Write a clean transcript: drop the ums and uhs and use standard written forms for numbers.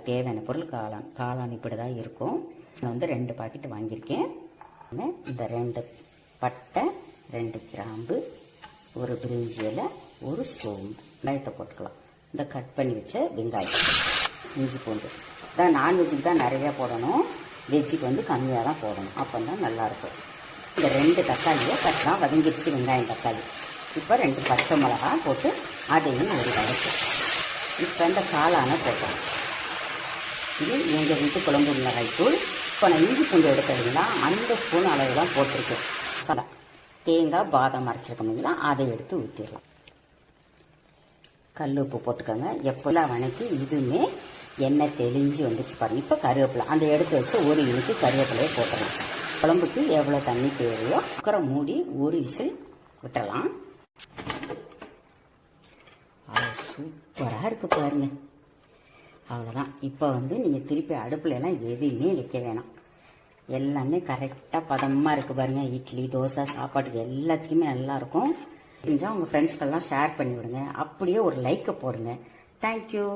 தேவையான பொருள் காளான் இப்படி தான் இருக்கும். நான் வந்து 2 பாக்கெட் வாங்கியிருக்கேன். இந்த 2 பட்டை, 2 கிராம்பு, ஒரு பிரிஞ்சி இலை, ஒரு சோம்பு, வெங்காயத்தை போட்டுக்கலாம். இந்த கட் பண்ணி வச்ச வெங்காயம், இஞ்சி பூண்டு. தான் நான்வெஜ்ஜுக்கு தான் நிறையா போடணும், வெஜ்ஜுக்கு வந்து கம்மியாக தான் போடணும். அப்போ தான் நல்லாயிருக்கும். இந்த 2 தக்காளியை கரெக்டாக வதங்கிடுச்சு, வெங்காயம் தக்காளி. இப்போ 2 பச்சை மிளகா போட்டு அதையும் ஒரு வதக்கு. இப்போ இந்த காளானை போட்டோம். இது எங்கள் வீட்டு குழம்பு மிளகாய் தூள். இப்போ நான் இஞ்சி பூண்டு எடுக்கிறதுனா அந்த ஸ்பூன் அளவு தான் போட்டிருக்கேன். மசாலா தேங்காய் பாதாம் அரைச்சிருக்கோங்களா, அதை எடுத்து ஊற்றிடலாம். கல் உப்பு போட்டுக்கோங்க. எப்போல்லாம் வணக்கி இதுவுமே எண்ணெய் தெளிஞ்சு வந்துச்சு பாருங்கள். இப்போ கருவேப்பிலை அந்த எடுத்து வச்சு ஒரு இனிக்கு கருவேப்பிலையை போட்டுடலாம். குழம்புக்கு எவ்வளோ தண்ணி தேவையோ குக்கரை மூடி ஒரு விசில் விட்டுறலாம். சூப்பராக இருக்குது பாருங்க. அவ்வளோதான். இப்போ வந்து நீங்கள் திருப்பி அடுப்புலலாம் எதுவுமே வைக்க வேணாம். எல்லாமே கரெக்டாக பதமாக இருக்குது பாருங்கள். இட்லி தோசை சாப்பாட்டுக்கு எல்லாத்துக்குமே நல்லாயிருக்கும். செஞ்சால் உங்கள் ஃப்ரெண்ட்ஸ்க்கெல்லாம் ஷேர் பண்ணி விடுங்க. அப்படியே ஒரு லைக்கை போடுங்க. தேங்க்யூ.